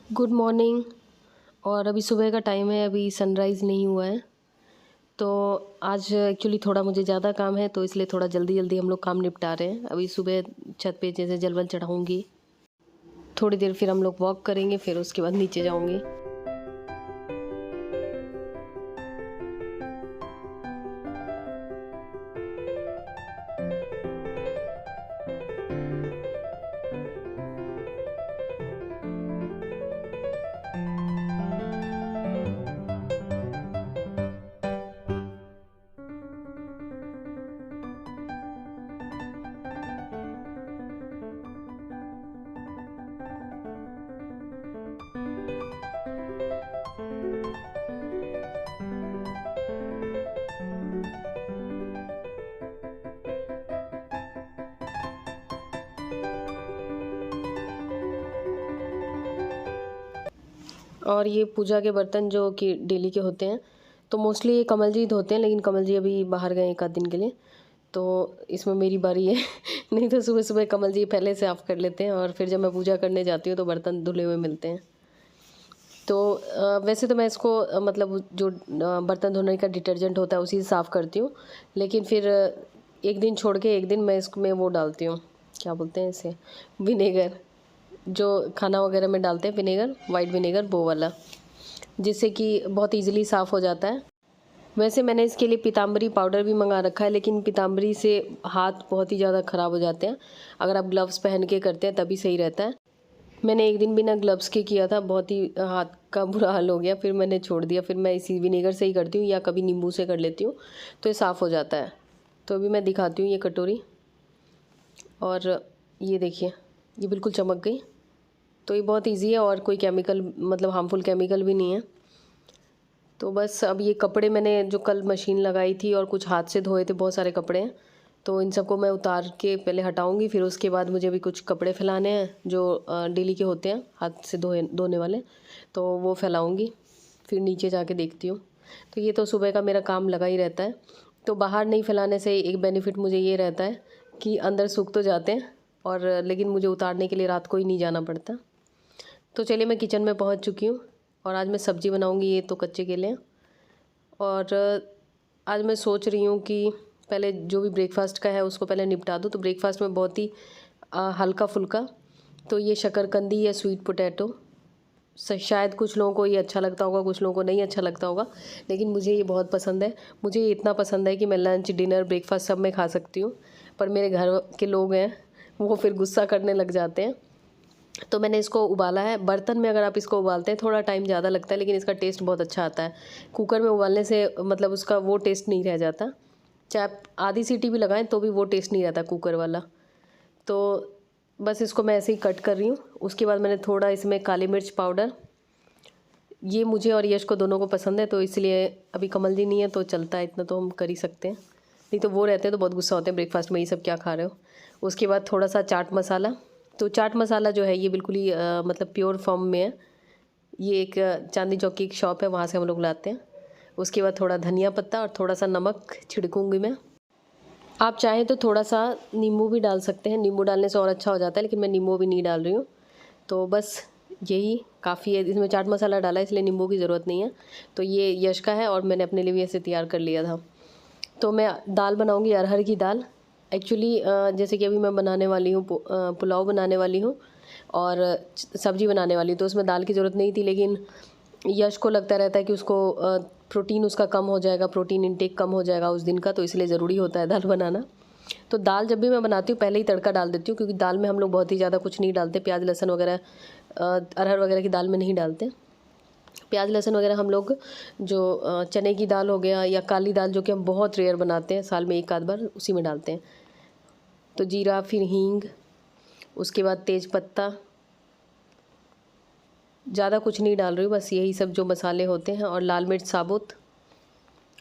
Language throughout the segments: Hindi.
Good morning. और अभी सुबह का टाइम है, अभी सनराइज़ नहीं हुआ है। तो आज एक्चुअली थोड़ा मुझे ज़्यादा काम है, तो इसलिए थोड़ा जल्दी जल्दी हम लोग काम निपटा रहे हैं। अभी सुबह छत पे जैसे जलवल चढ़ाऊँगी, थोड़ी देर फिर हम लोग वॉक करेंगे, फिर उसके बाद नीचे जाऊँगी। और ये पूजा के बर्तन जो कि डेली के होते हैं, तो मोस्टली ये कमल जी धोते हैं, लेकिन कमल जी अभी बाहर गए एक आध दिन के लिए, तो इसमें मेरी बारी है। नहीं तो सुबह सुबह कमल जी पहले से साफ़ कर लेते हैं, और फिर जब मैं पूजा करने जाती हूँ तो बर्तन धुले हुए मिलते हैं। तो वैसे तो मैं इसको मतलब जो बर्तन धोने का डिटर्जेंट होता है उसी से साफ़ करती हूँ, लेकिन फिर एक दिन छोड़ के एक दिन मैं इसमें वो डालती हूँ, क्या बोलते हैं इसे, विनेगर। जो खाना वगैरह में डालते हैं विनेगर, वाइट विनेगर, वो वाला, जिससे कि बहुत इजीली साफ़ हो जाता है। वैसे मैंने इसके लिए पीताम्बरी पाउडर भी मंगा रखा है, लेकिन पीताम्बरी से हाथ बहुत ही ज़्यादा ख़राब हो जाते हैं। अगर आप ग्लव्स पहन के करते हैं तभी सही रहता है। मैंने एक दिन बिना ग्लव्स के किया था, बहुत ही हाथ का बुरा हाल हो गया, फिर मैंने छोड़ दिया। फिर मैं इसी विनेगर से ही करती हूँ, या कभी नींबू से कर लेती हूँ, तो ये साफ़ हो जाता है। तो अभी मैं दिखाती हूँ ये कटोरी, और ये देखिए, ये बिल्कुल चमक गई। तो ये बहुत इजी है, और कोई केमिकल मतलब हार्मफुल केमिकल भी नहीं है। तो बस अब ये कपड़े मैंने जो कल मशीन लगाई थी और कुछ हाथ से धोए थे, बहुत सारे कपड़े हैं, तो इन सबको मैं उतार के पहले हटाऊंगी। फिर उसके बाद मुझे भी कुछ कपड़े फैलाने हैं जो डेली के होते हैं, हाथ से धोने वाले, तो वो फैलाऊंगी। फिर नीचे जाके देखती हूँ। तो ये तो सुबह का मेरा काम लगा ही रहता है। तो बाहर नहीं फैलाने से एक बेनिफिट मुझे ये रहता है कि अंदर सूख तो जाते हैं, और लेकिन मुझे उतारने के लिए रात को ही नहीं जाना पड़ता। तो चलिए, मैं किचन में पहुंच चुकी हूँ, और आज मैं सब्ज़ी बनाऊंगी। ये तो कच्चे केले हैं, और आज मैं सोच रही हूँ कि पहले जो भी ब्रेकफास्ट का है उसको पहले निपटा दूँ। तो ब्रेकफास्ट में बहुत ही हल्का फुल्का, तो ये शकरकंदी या स्वीट पोटैटो, शायद कुछ लोगों को ये अच्छा लगता होगा, कुछ लोगों को नहीं अच्छा लगता होगा, लेकिन मुझे ये बहुत पसंद है। मुझे ये इतना पसंद है कि मैं लंच, डिनर, ब्रेकफास्ट सब में खा सकती हूँ। पर मेरे घर के लोग हैं, वो फिर गुस्सा करने लग जाते हैं। तो मैंने इसको उबाला है। बर्तन में अगर आप इसको उबालते हैं थोड़ा टाइम ज़्यादा लगता है, लेकिन इसका टेस्ट बहुत अच्छा आता है। कुकर में उबालने से मतलब उसका वो टेस्ट नहीं रह जाता। चाहे आप आधी सीटी भी लगाएं तो भी वो टेस्ट नहीं रहता कुकर वाला। तो बस इसको मैं ऐसे ही कट कर रही हूँ। उसके बाद मैंने थोड़ा इसमें काली मिर्च पाउडर, ये मुझे और यश को दोनों को पसंद है, तो इसलिए अभी कमल जी नहीं है तो चलता है, इतना तो हम कर ही सकते हैं। नहीं तो वो रहते हैं तो बहुत गुस्सा होते हैं, ब्रेकफास्ट में ये सब क्या खा रहे हो। उसके बाद थोड़ा सा चाट मसाला। तो चाट मसाला जो है ये बिल्कुल ही मतलब प्योर फॉर्म में है। ये एक चांदनी चौक की एक शॉप है, वहाँ से हम लोग लाते हैं। उसके बाद थोड़ा धनिया पत्ता और थोड़ा सा नमक छिड़कूँगी मैं। आप चाहें तो थोड़ा सा नींबू भी डाल सकते हैं, नींबू डालने से और अच्छा हो जाता है, लेकिन मैं नींबू भी नहीं डाल रही हूँ। तो बस यही काफ़ी है। इसमें चाट मसाला डाला है इसलिए नींबू की ज़रूरत नहीं है। तो ये यश का है, और मैंने अपने लिए भी ऐसे तैयार कर लिया था। तो मैं दाल बनाऊंगी, अरहर की दाल। एक्चुअली जैसे कि अभी मैं बनाने वाली हूँ, पुलाव बनाने वाली हूँ और सब्ज़ी बनाने वाली हूँ, तो उसमें दाल की ज़रूरत नहीं थी, लेकिन यश को लगता रहता है कि उसको प्रोटीन उसका कम हो जाएगा, प्रोटीन इंटेक कम हो जाएगा उस दिन का, तो इसलिए ज़रूरी होता है दाल बनाना। तो दाल जब भी मैं बनाती हूँ पहले ही तड़का डाल देती हूँ, क्योंकि दाल में हम लोग बहुत ही ज़्यादा कुछ नहीं डालते, प्याज लहसुन वगैरह अरहर वगैरह की दाल में नहीं डालते। प्याज लहसुन वगैरह हम लोग जो चने की दाल हो गया या काली दाल, जो कि हम बहुत रेयर बनाते हैं, साल में एक आध बार, उसी में डालते हैं। तो जीरा, फिर हींग, उसके बाद तेज पत्ता, ज़्यादा कुछ नहीं डाल रही हूँ, बस यही सब जो मसाले होते हैं, और लाल मिर्च साबुत।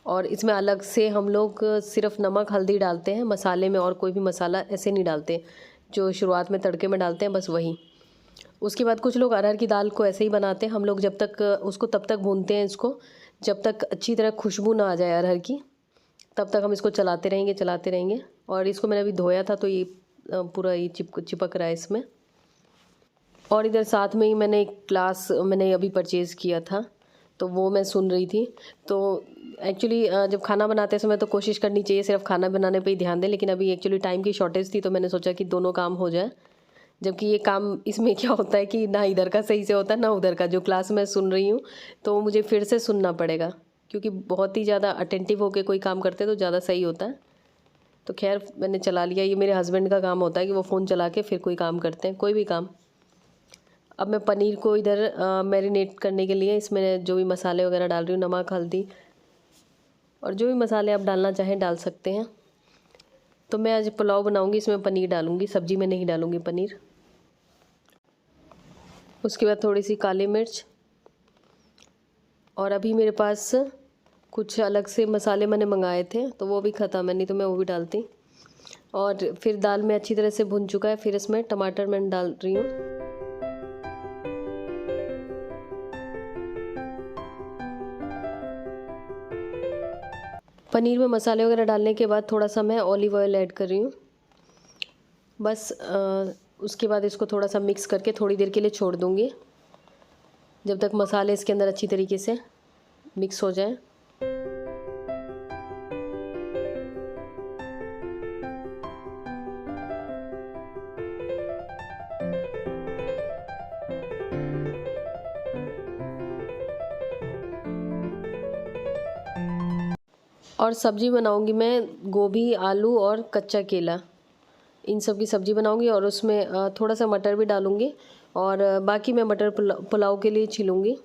और इसमें अलग से हम लोग सिर्फ नमक हल्दी डालते हैं मसाले में, और कोई भी मसाला ऐसे नहीं डालते जो शुरुआत में तड़के में डालते हैं, बस वही। उसके बाद कुछ लोग अरहर की दाल को ऐसे ही बनाते हैं। हम लोग जब तक उसको तब तक भूनते हैं इसको जब तक अच्छी तरह खुशबू ना आ जाए अरहर की, तब तक हम इसको चलाते रहेंगे चलाते रहेंगे। और इसको मैंने अभी धोया था, तो ये पूरा ये चिपक रहा है इसमें। और इधर साथ में ही मैंने एक क्लास मैंने अभी परचेज़ किया था, तो वो मैं सुन रही थी। तो एक्चुअली जब खाना बनाते समय तो कोशिश करनी चाहिए सिर्फ खाना बनाने पे ही ध्यान दें, लेकिन अभी एक्चुअली टाइम की शॉर्टेज थी तो मैंने सोचा कि दोनों काम हो जाए। जबकि ये काम इसमें क्या होता है कि ना इधर का सही से होता है ना उधर का। जो क्लास मैं सुन रही हूँ तो मुझे फिर से सुनना पड़ेगा, क्योंकि बहुत ही ज़्यादा अटेंटिव होकर कोई काम करते तो ज़्यादा सही होता है। तो खैर मैंने चला लिया। ये मेरे हस्बैंड का काम होता है कि वो फ़ोन चला के फिर कोई काम करते हैं, कोई भी काम। अब मैं पनीर को इधर मैरिनेट करने के लिए इसमें जो भी मसाले वगैरह डाल रही हूँ, नमक, हल्दी और जो भी मसाले आप डालना चाहें डाल सकते हैं। तो मैं आज पुलाव बनाऊंगी, इसमें पनीर डालूंगी, सब्जी में नहीं डालूंगी पनीर। उसके बाद थोड़ी सी काली मिर्च, और अभी मेरे पास कुछ अलग से मसाले मैंने मंगाए थे तो वो भी ख़त्म है, नहीं तो मैं वो भी डालती। और फिर दाल में अच्छी तरह से भुन चुका है, फिर इसमें टमाटर मैं डाल रही हूँ। पनीर में मसाले वगैरह डालने के बाद थोड़ा सा मैं ऑलिव ऑयल ऐड कर रही हूँ। बस उसके बाद इसको थोड़ा सा मिक्स करके थोड़ी देर के लिए छोड़ दूँगी, जब तक मसाले इसके अंदर अच्छी तरीके से मिक्स हो जाए। और सब्ज़ी बनाऊंगी मैं गोभी, आलू और कच्चा केला, इन सब की सब्ज़ी बनाऊंगी। और उसमें थोड़ा सा मटर भी डालूंगी, और बाकी मैं मटर पुलाव के लिए छीलूँगी।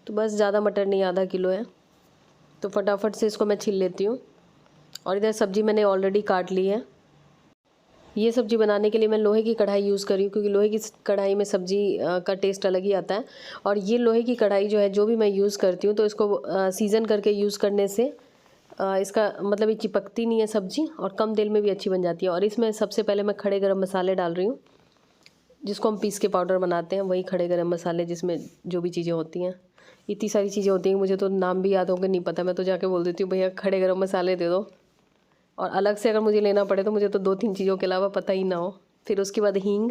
तो बस ज़्यादा मटर नहीं, आधा किलो है, तो फटाफट से इसको मैं छील लेती हूँ। और इधर सब्ज़ी मैंने ऑलरेडी काट ली है। ये सब्ज़ी बनाने के लिए मैं लोहे की कढ़ाई यूज़ कर रही हूँ, क्योंकि लोहे की कढ़ाई में सब्ज़ी का टेस्ट अलग ही आता है। और ये लोहे की कढ़ाई जो है, जो भी मैं यूज़ करती हूँ तो इसको सीज़न करके यूज़ करने से इसका मतलब ये चिपकती नहीं है सब्ज़ी, और कम तेल में भी अच्छी बन जाती है। और इसमें सबसे पहले मैं खड़े गरम मसाले डाल रही हूँ, जिसको हम पीस के पाउडर बनाते हैं, वही खड़े गरम मसाले, जिसमें जो भी चीज़ें होती हैं। इतनी सारी चीज़ें होती हैं, मुझे तो नाम भी याद होंगे नहीं पता, मैं तो जाके बोल देती हूँ भैया खड़े गरम मसाले दे दो। और अलग से अगर मुझे लेना पड़े तो मुझे तो 2-3 चीज़ों के अलावा पता ही ना हो। फिर उसके बाद हींग,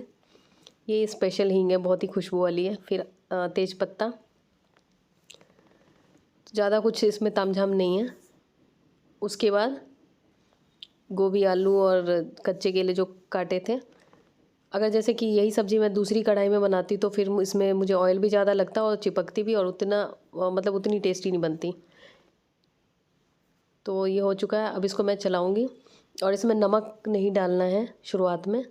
ये स्पेशल हींग है, बहुत ही खुशबू वाली है। फिर तेज पत्ता, ज़्यादा कुछ इसमें तामझाम नहीं है। उसके बाद गोभी, आलू और कच्चे केले जो काटे थे। अगर जैसे कि यही सब्ज़ी मैं दूसरी कढ़ाई में बनाती तो फिर इसमें मुझे ऑयल भी ज़्यादा लगता और चिपकती भी, और उतना मतलब उतनी टेस्टी नहीं बनती। तो ये हो चुका है, अब इसको मैं चलाऊँगी। और इसमें नमक नहीं डालना है शुरुआत में,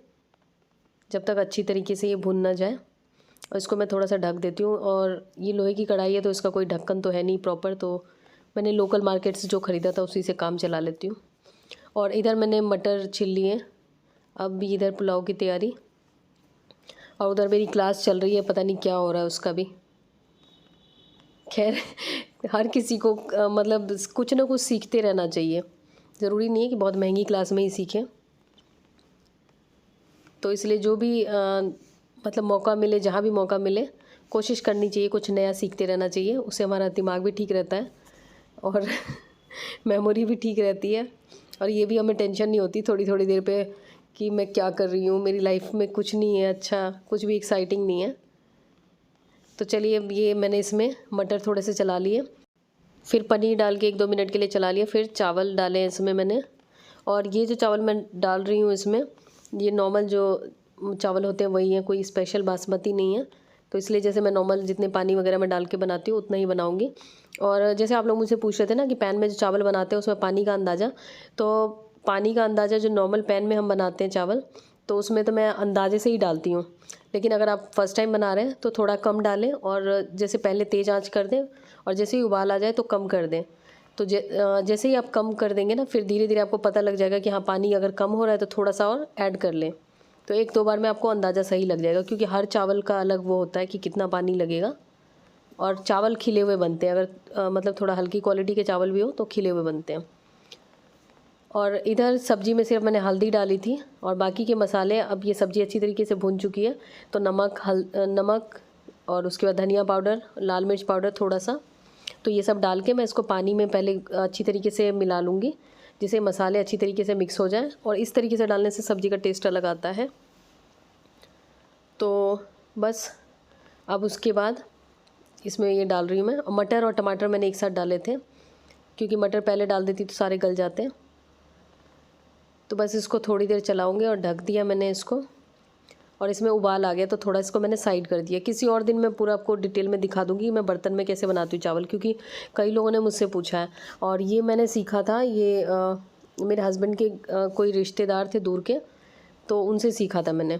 जब तक अच्छी तरीके से ये भुन ना जाए। और इसको मैं थोड़ा सा ढक देती हूँ। और ये लोहे की कढ़ाई है तो इसका कोई ढक्कन तो है नहीं प्रॉपर, तो मैंने लोकल मार्केट से जो ख़रीदा था उसी से काम चला लेती हूँ। और इधर मैंने मटर छील लिए, अब भी इधर पुलाव की तैयारी। और उधर मेरी क्लास चल रही है, पता नहीं क्या हो रहा है उसका भी। खैर हर किसी को मतलब कुछ ना कुछ सीखते रहना चाहिए, ज़रूरी नहीं है कि बहुत महंगी क्लास में ही सीखें। तो इसलिए जो भी मतलब मौका मिले, जहाँ भी मौका मिले, कोशिश करनी चाहिए, कुछ नया सीखते रहना चाहिए। उससे हमारा दिमाग भी ठीक रहता है और मेमोरी भी ठीक रहती है। और ये भी हमें टेंशन नहीं होती थोड़ी थोड़ी देर पे कि मैं क्या कर रही हूँ, मेरी लाइफ में कुछ नहीं है, अच्छा कुछ भी एक्साइटिंग नहीं है। तो चलिए, ये मैंने इसमें मटर थोड़े से चला लिए, फिर पनीर डाल के 1-2 मिनट के लिए चला लिया, फिर चावल डाले इसमें मैंने। और ये जो चावल मैं डाल रही हूँ इसमें, ये नॉर्मल जो चावल होते हैं वही हैं, कोई स्पेशल बासमती नहीं है। तो इसलिए जैसे मैं नॉर्मल जितने पानी वगैरह में डाल के बनाती हूँ उतना ही बनाऊँगी। और जैसे आप लोग मुझसे पूछ रहे थे ना कि पैन में जो चावल बनाते हैं उसमें पानी का अंदाज़ा, तो पानी का अंदाज़ा जो नॉर्मल पैन में हम बनाते हैं चावल, तो उसमें तो मैं अंदाजे से ही डालती हूँ। लेकिन अगर आप फर्स्ट टाइम बना रहे हैं तो थोड़ा कम डालें, और जैसे पहले तेज़ आंच कर दें और जैसे ही उबाल आ जाए तो कम कर दें। तो जैसे ही आप कम कर देंगे ना, फिर धीरे धीरे आपको पता लग जाएगा कि हाँ पानी अगर कम हो रहा है तो थोड़ा सा और ऐड कर लें। तो 1-2 बार में आपको अंदाज़ा सही लग जाएगा, क्योंकि हर चावल का अलग वो होता है कि कितना पानी लगेगा। और चावल खिले हुए बनते हैं, अगर मतलब थोड़ा हल्की क्वालिटी के चावल भी हो तो खिले हुए बनते हैं। और इधर सब्ज़ी में सिर्फ मैंने हल्दी डाली थी और बाकी के मसाले, अब ये सब्ज़ी अच्छी तरीके से भुन चुकी है तो नमक और उसके बाद धनिया पाउडर, लाल मिर्च पाउडर थोड़ा सा, तो ये सब डाल के मैं इसको पानी में पहले अच्छी तरीके से मिला लूँगी, जिससे मसाले अच्छी तरीके से मिक्स हो जाएं। और इस तरीके से डालने से सब्ज़ी का टेस्ट अलग आता है। तो बस अब उसके बाद इसमें ये डाल रही हूँ मैं। मटर और टमाटर मैंने एक साथ डाले थे, क्योंकि मटर पहले डाल देती तो सारे गल जाते हैं। तो बस इसको थोड़ी देर चलाऊँगी और ढक दिया मैंने इसको, और इसमें उबाल आ गया तो थोड़ा इसको मैंने साइड कर दिया। किसी और दिन मैं पूरा आपको डिटेल में दिखा दूँगी मैं बर्तन में कैसे बनाती हूँ चावल, क्योंकि कई लोगों ने मुझसे पूछा है। और ये मैंने सीखा था, ये मेरे हस्बैंड के कोई रिश्तेदार थे दूर के, तो उनसे सीखा था मैंने।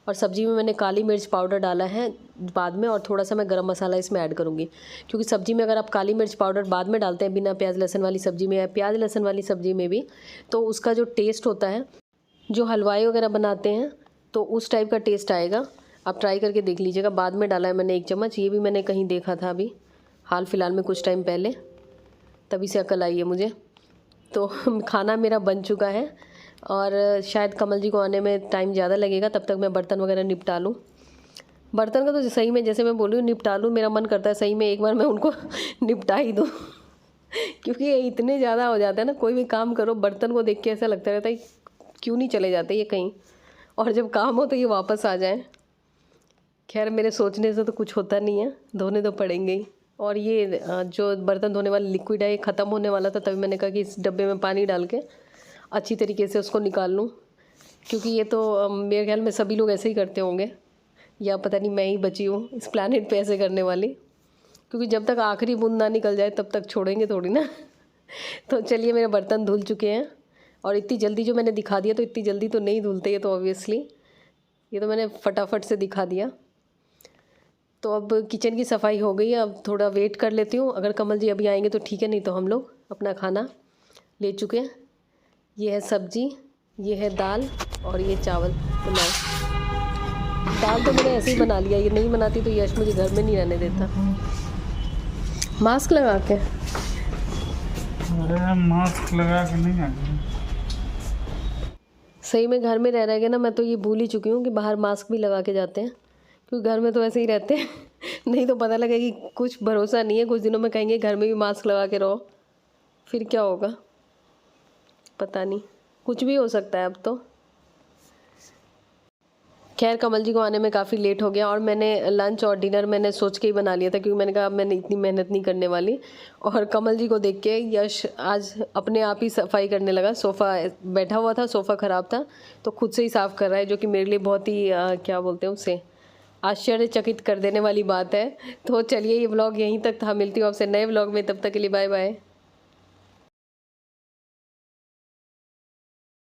और सब्ज़ी में मैंने काली मिर्च पाउडर डाला है बाद में, और थोड़ा सा मैं गरम मसाला इसमें ऐड करूँगी, क्योंकि सब्ज़ी में अगर आप काली मिर्च पाउडर बाद में डालते हैं बिना प्याज लहसुन वाली सब्ज़ी में या प्याज लहसुन वाली सब्ज़ी में भी, तो उसका जो टेस्ट होता है, जो हलवाई वगैरह बनाते हैं तो उस टाइप का टेस्ट आएगा। आप ट्राई करके देख लीजिएगा। बाद में डाला है मैंने 1 चम्मच, ये भी मैंने कहीं देखा था अभी हाल फिलहाल में कुछ टाइम पहले, तभी से अकल आई है मुझे। तो खाना मेरा बन चुका है, और शायद कमल जी को आने में टाइम ज़्यादा लगेगा, तब तक मैं बर्तन वगैरह निपटा लूँ। बर्तन का तो सही में जैसे मैं बोल रही हूँ निपटा लूँ, मेरा मन करता है सही में एक बार मैं उनको निपटा ही दूँ क्योंकि ये इतने ज़्यादा हो जाता है ना, कोई भी काम करो बर्तन को देख के ऐसा लगता रहता है क्यों नहीं चले जाते ये कहीं, और जब काम हो तो ये वापस आ जाए। खैर मेरे सोचने से तो कुछ होता नहीं है, धोने तो पड़ेंगे ही। और ये जो बर्तन धोने वाला लिक्विड है ये ख़त्म होने वाला था, तभी मैंने कहा कि इस डब्बे में पानी डाल के अच्छी तरीके से उसको निकाल लूँ, क्योंकि ये तो मेरे ख्याल में सभी लोग ऐसे ही करते होंगे, या पता नहीं मैं ही बची हूँ इस प्लैनेट पे ऐसे करने वाली, क्योंकि जब तक आखिरी बूंद ना निकल जाए तब तक छोड़ेंगे थोड़ी ना तो चलिए मेरे बर्तन धुल चुके हैं, और इतनी जल्दी जो मैंने दिखा दिया तो इतनी जल्दी तो नहीं धुलते ये तो ऑब्वियसली, ये तो मैंने फटाफट से दिखा दिया। तो अब किचन की सफाई हो गई है, अब थोड़ा वेट कर लेती हूँ, अगर कमल जी अभी आएंगे तो ठीक है, नहीं तो हम लोग अपना खाना ले चुके हैं। ये है सब्जी, ये है दाल, और ये चावल पुलाव। दाल तो मैंने ऐसे ही बना लिया, ये नहीं बनाती तो यश मुझे घर में नहीं रहने देता। मास्क लगा के? अरे मास्क लगा के नहीं आ गया। सही में घर में रह के ना मैं तो ये भूल ही चुकी हूँ कि बाहर मास्क भी लगा के जाते हैं, क्योंकि घर में तो ऐसे ही रहते हैं नहीं तो पता लगे कि कुछ भरोसा नहीं है, कुछ दिनों में कहेंगे घर में भी मास्क लगा के रहो, फिर क्या होगा पता नहीं, कुछ भी हो सकता है अब तो। खैर कमल जी को आने में काफ़ी लेट हो गया, और मैंने लंच और डिनर मैंने सोच के ही बना लिया था, क्योंकि मैंने कहा मैंने इतनी मेहनत नहीं करने वाली। और कमल जी को देख के यश आज अपने आप ही सफाई करने लगा, सोफ़ा बैठा हुआ था, सोफ़ा ख़राब था तो खुद से ही साफ़ कर रहा है, जो कि मेरे लिए बहुत ही क्या बोलते हैं उसे, आश्चर्यचकित कर देने वाली बात है। तो चलिए ये व्लॉग यहीं तक था, मिलती हूँ आपसे नए व्लॉग में, तब तक के लिए बाय बाय।